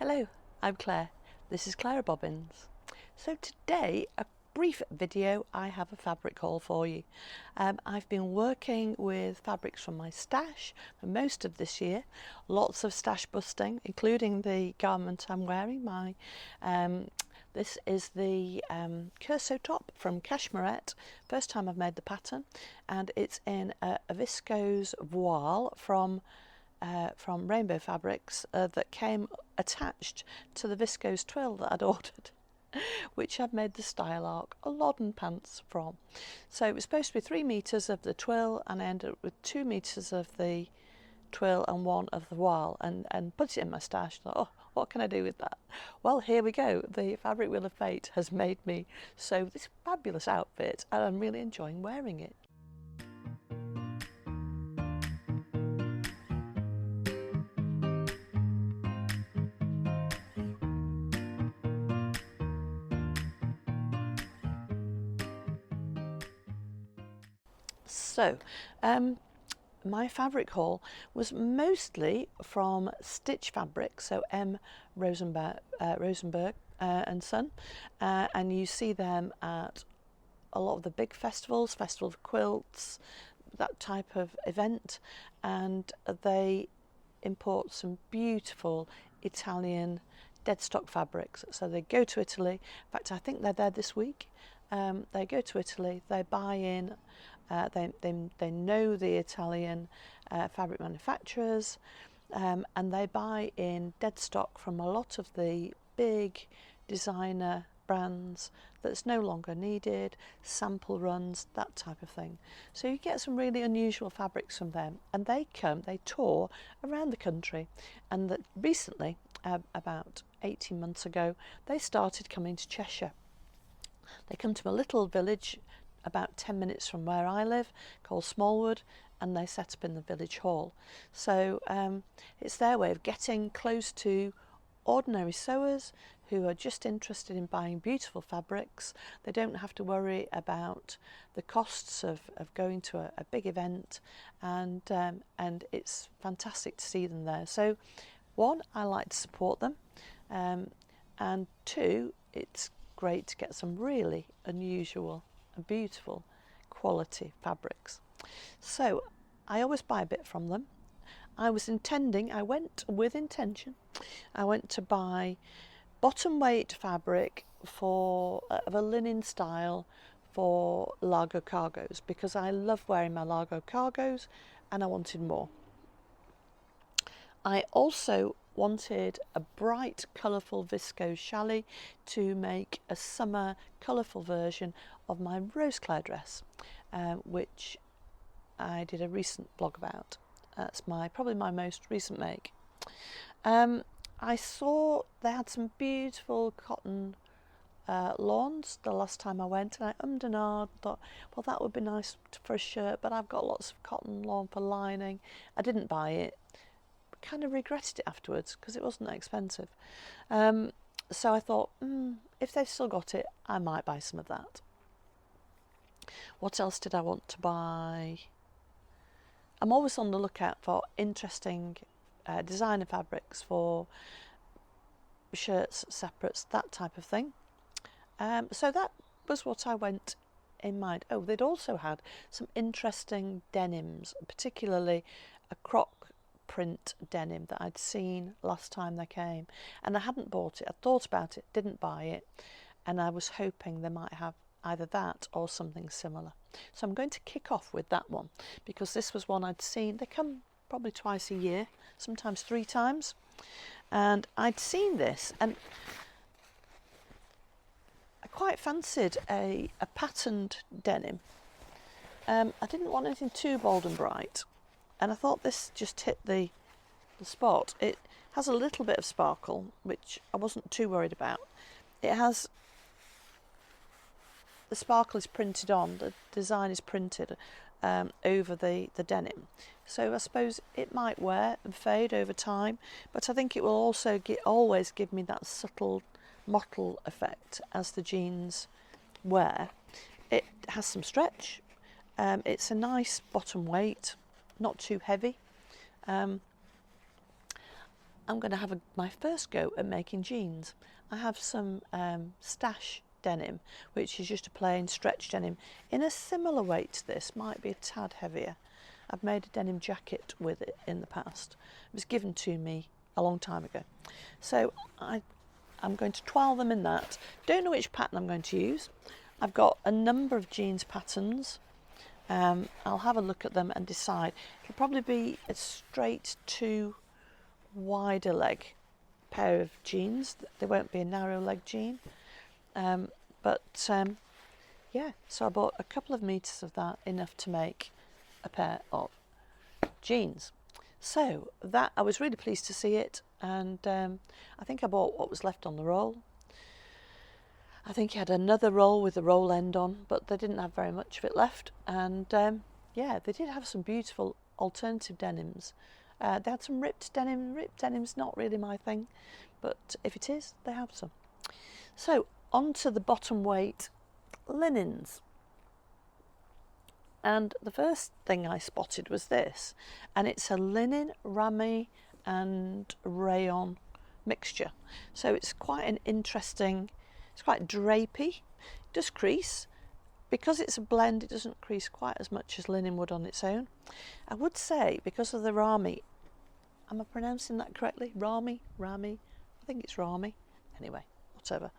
Hello, I'm Claire. This is Clarobobbins. So today, a brief video, I have a fabric haul for you. I've been working with fabrics from my stash for most of this year. Lots of stash busting, including the garment I'm wearing. This is the Kersoe top from Cashmerette. First time I've made the pattern, and it's in a viscose voile from Rainbow Fabrics that came attached to the viscose twill that I'd ordered, which I've made the style arc a Loddon pants from. So it was supposed to be 3 meters of the twill, and I ended up with 2 meters of the twill and 1 of the voile, and put it in my stash. Thought, oh, what can I do with that? Well, here we go. The fabric wheel of fate has made me sew this fabulous outfit, and I'm really enjoying wearing it. So, my fabric haul was mostly from Stitch Fabric, so M. Rosenberg and Son, and you see them at a lot of the big festivals, Festival of Quilts, that type of event, and they import some beautiful Italian dead stock fabrics. So they go to Italy. In fact, I think they're there this week. They go to Italy, they buy in, they know the Italian fabric manufacturers, and they buy in dead stock from a lot of the big designer brands that's no longer needed, sample runs, that type of thing. So you get some really unusual fabrics from them, and they tour around the country, and that recently, about 18 months ago, they started coming to Cheshire. They come to a little village about 10 minutes from where I live called Smallwood, and they set up in the village hall. So it's their way of getting close to ordinary sewers who are just interested in buying beautiful fabrics. They don't have to worry about the costs of going to a big event, and it's fantastic to see them there. So one, I like to support them, and two, it's great to get some really unusual and beautiful quality fabrics. So I always buy a bit from them. I went with intention. I went to buy bottom weight fabric of a linen style for Largo cargos, because I love wearing my Largo cargos and I wanted more. I also wanted a bright colourful viscose challis to make a summer colourful version of my rose clare dress, which I did a recent blog about. That's probably my most recent make. I saw they had some beautiful cotton lawns the last time I went, and I ummed and ahed, thought, well, that would be nice for a shirt, but I've got lots of cotton lawn for lining. I didn't buy it. Kind of regretted it afterwards because it wasn't that expensive. So I thought, if they've still got it, I might buy some of that. What else did I want to buy? I'm always on the lookout for interesting designer fabrics for shirts, separates, that type of thing. So that was what I went in mind. Oh, they'd also had some interesting denims, particularly a croc print denim that I'd seen last time they came, and I hadn't bought it. I thought about it, didn't buy it, and I was hoping they might have either that or something similar. So I'm going to kick off with that one, because this was one I'd seen. They come probably twice a year, sometimes 3 times, and I'd seen this and I quite fancied a patterned denim. I didn't want anything too bold and bright, and I thought this just hit the spot. It has a little bit of sparkle, which I wasn't too worried about. The sparkle is printed on, the design is printed over the denim. So I suppose it might wear and fade over time, but I think it will also always give me that subtle mottle effect as the jeans wear. It has some stretch. It's a nice bottom weight, not too heavy. I'm going to have my first go at making jeans. I have some stash denim, which is just a plain stretch denim in a similar weight to this, might be a tad heavier. I've made a denim jacket with it in the past. It was given to me a long time ago. So I'm going to twirl them in that. Don't know which pattern I'm going to use. I've got a number of jeans patterns. I'll have a look at them and decide. It'll probably be a straight to wider leg pair of jeans. There won't be a narrow leg jean. Yeah, so I bought a couple of meters of that, enough to make a pair of jeans. So that, I was really pleased to see it, and I think I bought what was left on the roll. I think he had another roll with the roll end on, but they didn't have very much of it left. And yeah, they did have some beautiful alternative denims. They had some ripped denim. Ripped denim's not really my thing, but if it is, they have some. So on to the bottom weight linens. And the first thing I spotted was this, and it's a linen, ramie and rayon mixture. So it's quite an interesting, it's quite drapey. It does crease. Because it's a blend, it doesn't crease quite as much as linen would on its own. I would say, because of the ramie, am I pronouncing that correctly? Ramie? I think it's ramie. Anyway, whatever.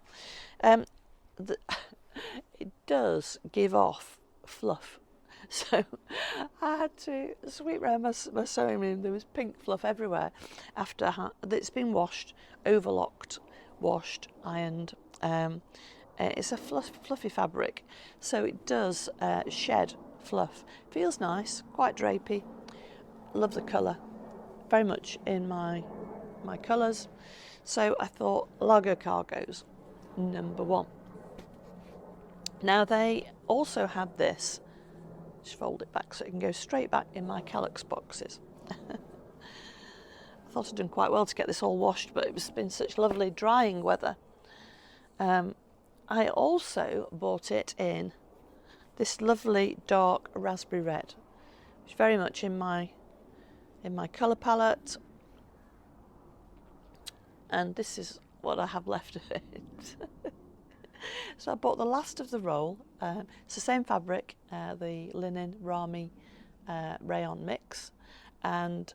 It does give off fluff. So I had to sweep around my sewing room. There was pink fluff everywhere after it's been washed, overlocked, washed, ironed. It's a fluffy fabric, so it does shed fluff. Feels nice, quite drapey. Love the colour, very much in my colours. So I thought Largo Cargo's #1. Now they also had this. Just fold it back so it can go straight back in my Calyx boxes. I thought I'd done quite well to get this all washed, but it's been such lovely drying weather. I also bought it in this lovely dark raspberry red, which is very much in my colour palette, and this is what I have left of it. So I bought the last of the roll. It's the same fabric, the linen ramie rayon mix, and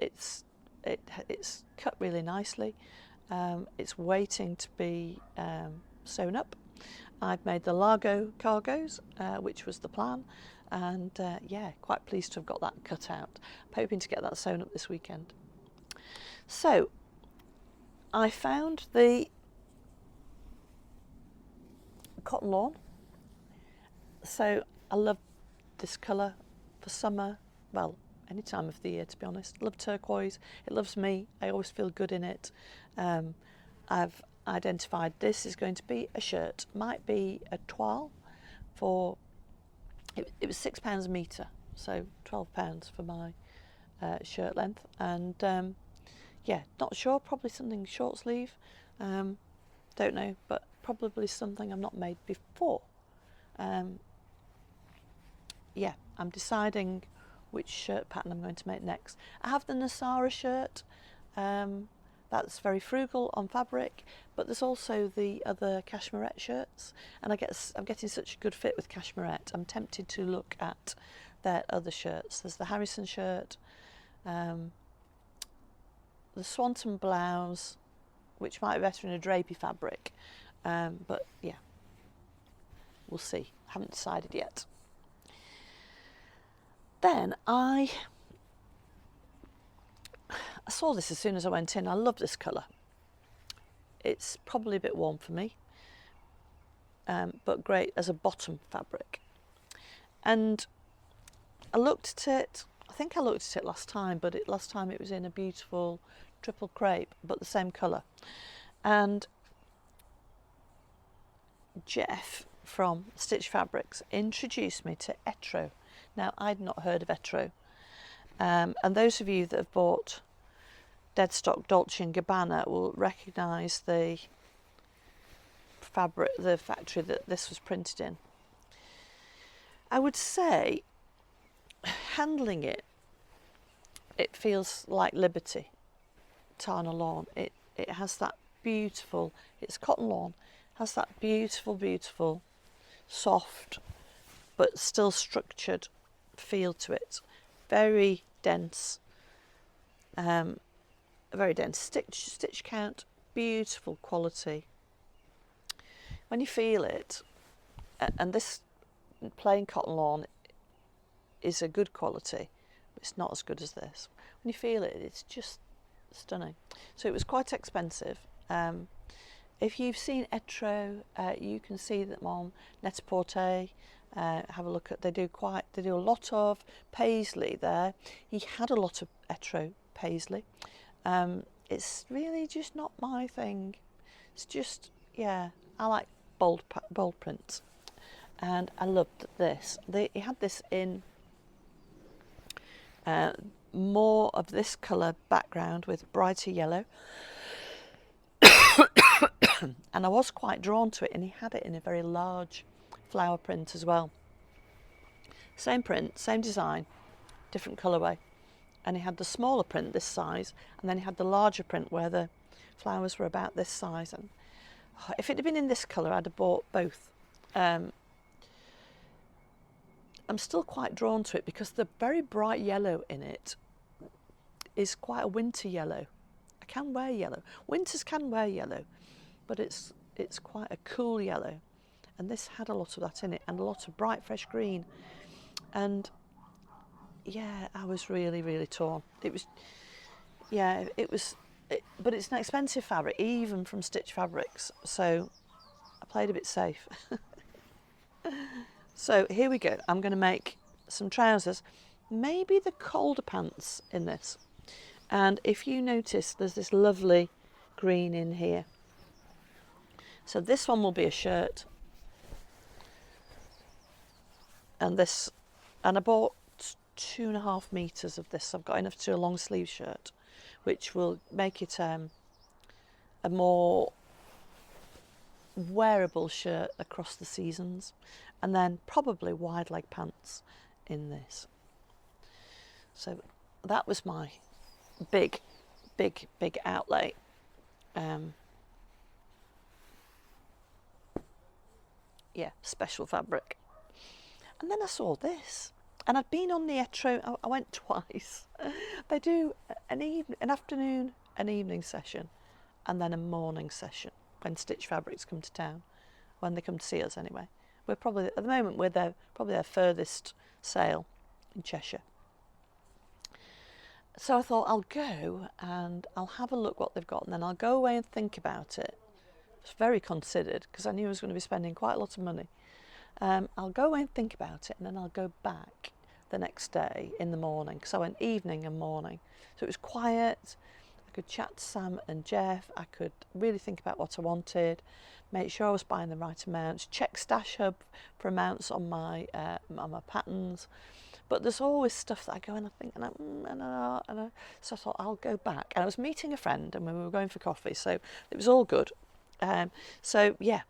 it's cut really nicely. It's waiting to be sewn up. I've made the Largo Cargos, which was the plan, and yeah, quite pleased to have got that cut out. I'm hoping to get that sewn up this weekend. So I found the cotton lawn. So I love this colour for summer, well, any time of the year, to be honest. Love turquoise. It loves me. I always feel good in it. I've identified this is going to be a shirt. Might be a toile for, it was £6 a metre, so £12 for my shirt length. And yeah, not sure, probably something short sleeve. Don't know, but probably something I've not made before. Yeah, I'm deciding which shirt pattern I'm going to make next. I have the Nasara shirt. That's very frugal on fabric, but there's also the other Cashmerette shirts, and I'm getting such a good fit with Cashmerette. I'm tempted to look at their other shirts. There's the Harrison shirt, the Swanton blouse, which might be better in a drapey fabric, but yeah, we'll see. Haven't decided yet. Then I saw this as soon as I went in. I love this colour. It's probably a bit warm for me, but great as a bottom fabric. And I looked at it, I think I looked at it last time, but last time it was in a beautiful triple crepe, but the same colour. And Jeff from Stitch Fabrics introduced me to Etro. Now, I'd not heard of Etro. And those of you that have bought Deadstock Dolce & Gabbana will recognise the fabric, the factory that this was printed in. I would say, handling it, it feels like Liberty. Tana lawn. It has that beautiful, it's cotton lawn, has that beautiful, soft, but still structured feel to it. Very dense, very dense stitch count, beautiful quality. When you feel it, and this plain cotton lawn is a good quality, but it's not as good as this. When you feel it, it's just stunning. So it was quite expensive. If you've seen Etro, you can see them on Net-a-Porter. Have a look at, they do a lot of paisley there. He had a lot of Etro paisley. It's really just not my thing. It's just, yeah, I like bold prints, and I loved this. He had this in more of this colour background with brighter yellow, and I was quite drawn to it, and he had it in a very large flower print as well. Same print, same design, different colourway, and he had the smaller print this size, and then he had the larger print where the flowers were about this size. And if it had been in this colour, I'd have bought both. I'm still quite drawn to it because the very bright yellow in it is quite a winter yellow. I can wear yellow. Winters can wear yellow, but it's quite a cool yellow, and this had a lot of that in it, and a lot of bright fresh green. And yeah, I was really torn. It was, yeah, but it's an expensive fabric, even from Stitch Fabrics, so I played a bit safe. So here we go. I'm going to make some trousers, maybe the colder pants in this. And if you notice, there's this lovely green in here. So this one will be a shirt. And I bought 2.5 meters of this. I've got enough to do a long sleeve shirt, which will make it a more wearable shirt across the seasons, and then probably wide leg pants in this. So that was my big outlay. Yeah, special fabric. And then I saw this, and I'd been on the Etro. I went twice. They do an afternoon, an evening session, and then a morning session when Stitch Fabrics come to town, when they come to see us anyway. We're probably, at the moment, we're probably their furthest sale in Cheshire. So I thought I'll go and I'll have a look what they've got, and then I'll go away and think about it. I was very considered because I knew I was going to be spending quite a lot of money. I'll go away and think about it, and then I'll go back the next day in the morning, because I went evening and morning. So it was quiet. I could chat to Sam and Jeff. I could really think about what I wanted, make sure I was buying the right amounts, check Stash Hub for amounts on my patterns. But there's always stuff that I go and I think, so I thought I'll go back. And I was meeting a friend, and we were going for coffee, so it was all good. So yeah.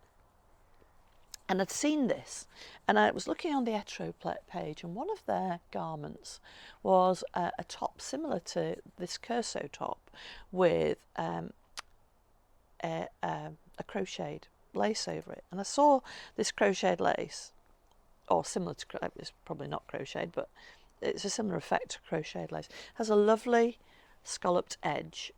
And I'd seen this, and I was looking on the Etro page, and one of their garments was a top similar to this Kersoe top with a crocheted lace over it. And I saw this crocheted lace, or similar to, it's probably not crocheted, but it's a similar effect to crocheted lace. It has a lovely scalloped edge.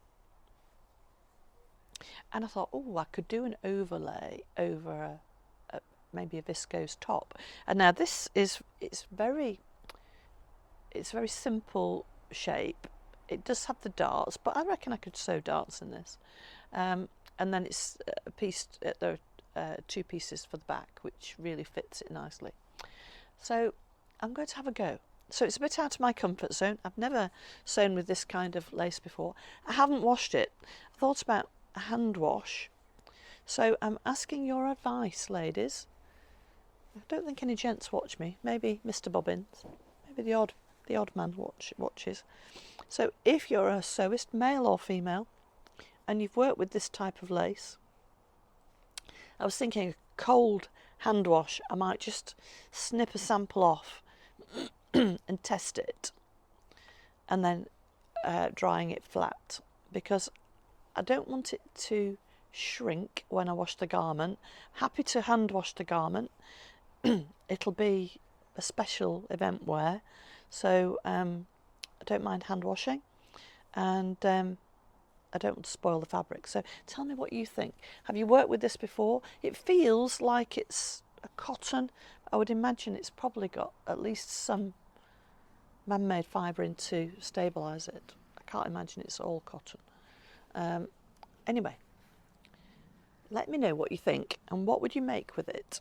And I thought, oh, I could do an overlay over maybe a viscose top. And now this is, it's very simple shape. It does have the darts, but I reckon I could sew darts in this. And then it's a piece, there are 2 pieces for the back, which really fits it nicely. So I'm going to have a go. So it's a bit out of my comfort zone. I've never sewn with this kind of lace before. I haven't washed it. I thought about a hand wash. So I'm asking your advice, ladies. I don't think any gents watch me. Maybe Mr. Bobbins. Maybe the odd man watches. So if you're a sewist, male or female, and you've worked with this type of lace, I was thinking a cold hand wash. I might just snip a sample off and test it, and then drying it flat, because I don't want it to shrink when I wash the garment. Happy to hand wash the garment. It'll be a special event wear, so I don't mind hand washing, and I don't want to spoil the fabric. So tell me what you think. Have you worked with this before? It feels like it's a cotton. I would imagine it's probably got at least some man-made fibre in to stabilise it. I can't imagine it's all cotton. Anyway, let me know what you think and what would you make with it.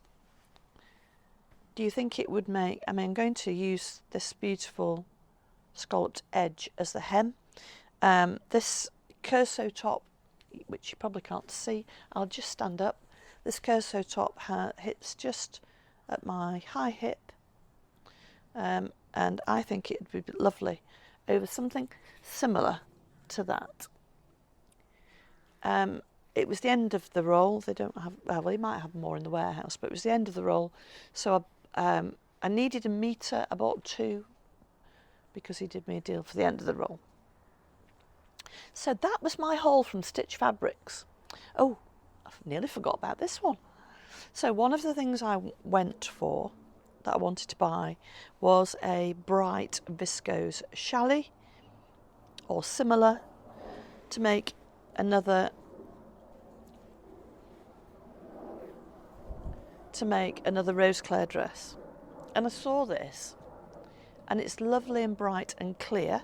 Do you think it would make, I mean, I'm going to use this beautiful scalloped edge as the hem. This Kersoe top, which you probably can't see, I'll just stand up. This Kersoe top hits just at my high hip, and I think it would be lovely over something similar to that. It was the end of the roll. They don't have, well, they might have more in the warehouse, but it was the end of the roll. So I needed a metre. I bought 2 because he did me a deal for the end of the roll. So that was my haul from Stitch Fabrics. Oh, I nearly forgot about this one. So one of the things I went for, that I wanted to buy, was a bright viscose challis or similar to make another rose clare dress. And I saw this, and it's lovely and bright and clear.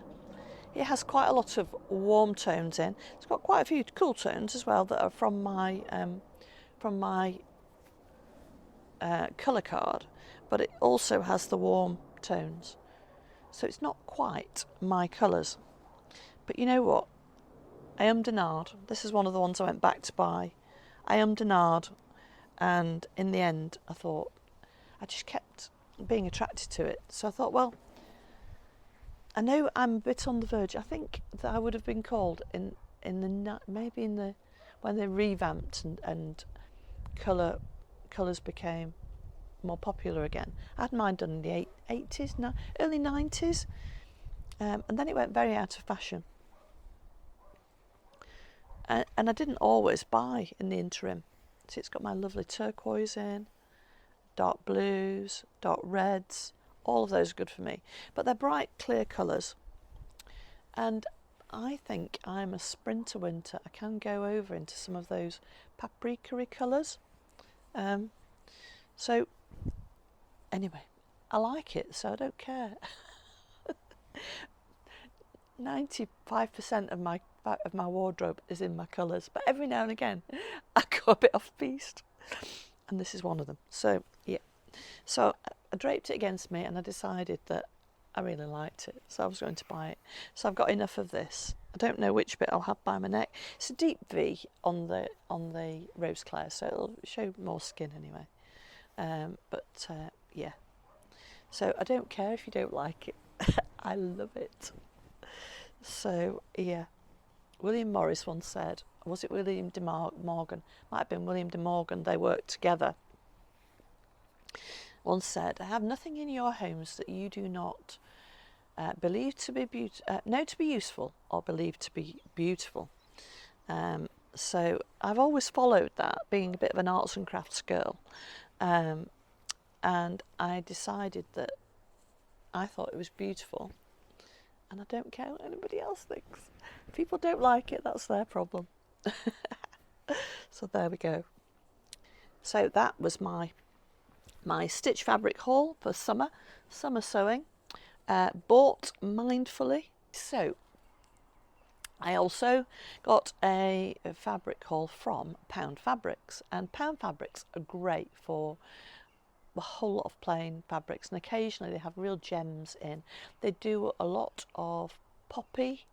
It has quite a lot of warm tones in. It's got quite a few cool tones as well that are from my colour card, but it also has the warm tones. So it's not quite my colours. But you know what? I ummed and ahed. This is one of the ones I went back to buy. I ummed and ahed, and in the end I thought, I just kept being attracted to it. So I thought, well, I know I'm a bit on the verge. I think that I would have been called in the when they revamped and colours became more popular again. I had mine done in the 80s, early 90s, and then it went very out of fashion. And I didn't always buy in the interim. See, it's got my lovely turquoise in, dark blues, dark reds. All of those are good for me, but they're bright, clear colours. And I think I'm a sprinter winter. I can go over into some of those paprika-y colours. So anyway, I like it, so I don't care. 95% of my wardrobe is in my colours, but every now and again I go a bit off piste, and this is one of them. So yeah, so I draped it against me, and I decided that I really liked it, so I was going to buy it. So I've got enough of this. I don't know which bit I'll have by my neck. It's a deep V on the rose clare, so it'll show more skin anyway. Yeah, so I don't care if you don't like it. I love it. So yeah, William Morris once said, was it William de Morgan? Might have been William de Morgan. They worked together. Once said, I have nothing in your homes that you do not believe to be know to be useful or believe to be beautiful. So I've always followed that, being a bit of an arts and crafts girl, and I decided that I thought it was beautiful, and I don't care what anybody else thinks. If people don't like it, that's their problem. So there we go. So that was my Stitch Fabric haul for summer sewing, bought mindfully. So I also got a fabric haul from Pound Fabrics, and Pound Fabrics are great for a whole lot of plain fabrics, and occasionally they have real gems in. They do a lot of poppy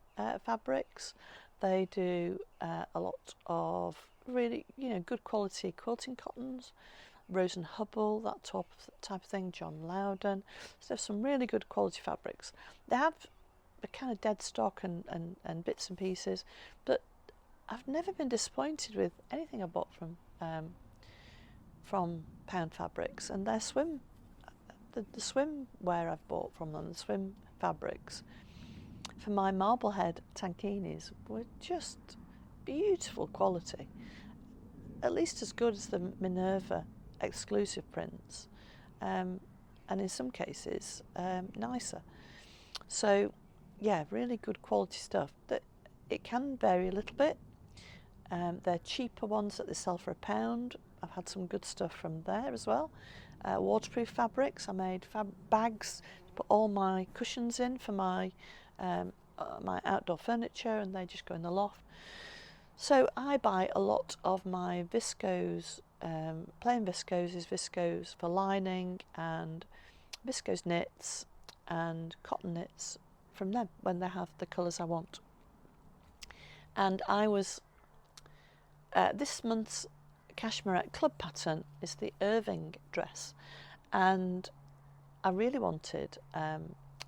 fabrics. They do a lot of really, good quality quilting cottons, Rose and Hubble, that type of thing, John Loudon. So there's some really good quality fabrics. They have a kind of dead stock and bits and pieces, but I've never been disappointed with anything I bought from Pound Fabrics, and their the swimwear I've bought from them, the swim fabrics for my Marblehead tankinis were just beautiful quality, at least as good as the Minerva exclusive prints, and in some cases nicer. So yeah, really good quality stuff. That it can vary a little bit. They're cheaper ones that they sell for £1. I've had some good stuff from there as well. Waterproof fabrics. I made bags to put all my cushions in for my outdoor furniture, and they just go in the loft. So I buy a lot of my viscose, plain viscose is viscose for lining, and viscose knits and cotton knits from them when they have the colours I want. And I was this month's Cashmerette club pattern is the Irving dress, and I really wanted a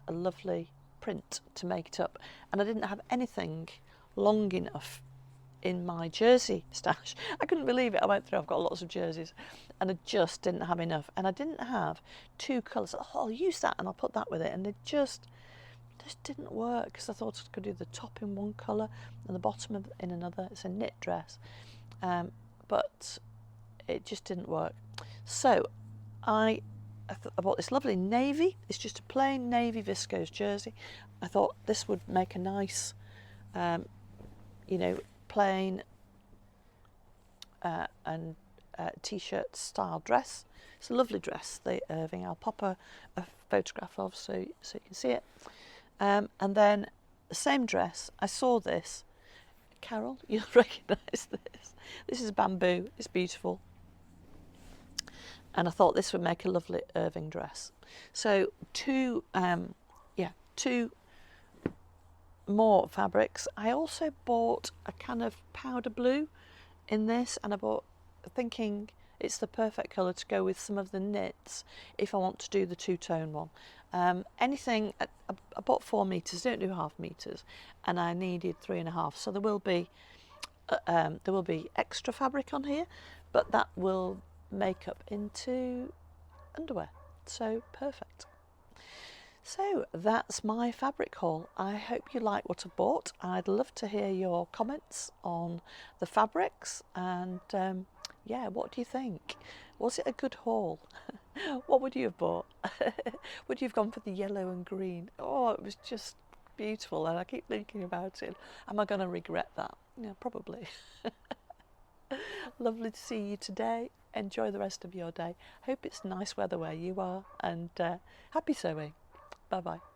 lovely print to make it up, and I didn't have anything long enough in my jersey stash. I couldn't believe it. I went through, I've got lots of jerseys, and I just didn't have enough, and I didn't have 2 colours. Oh, I'll use that and I'll put that with it, and they just didn't work, because I thought I could do the top in one colour and the bottom in another. It's a knit dress, but it just didn't work. So I bought this lovely navy. It's just a plain navy viscose jersey. I thought this would make a nice, plain and t-shirt style dress. It's a lovely dress, the Irving. I'll pop a photograph of so you can see it. And then the same dress, I saw this. Carol, you'll recognise this. This is bamboo. It's beautiful. And I thought this would make a lovely Irving dress. So two more fabrics. I also bought a kind of powder blue in this, and I bought, thinking it's the perfect colour to go with some of the knits if I want to do the two-tone one. Anything, I bought 4 metres, don't do half metres, and I needed 3.5. So there will be extra fabric on here, but that will make up into underwear. So perfect. So that's my fabric haul. I hope you like what I bought. I'd love to hear your comments on the fabrics, and yeah, what do you think? Was it a good haul? What would you have bought? Would you have gone for the yellow and green? Oh, it was just beautiful, and I keep thinking about it. Am I going to regret that? Yeah, probably. Lovely to see you today. Enjoy the rest of your day. Hope it's nice weather where you are, and happy sewing. Bye bye.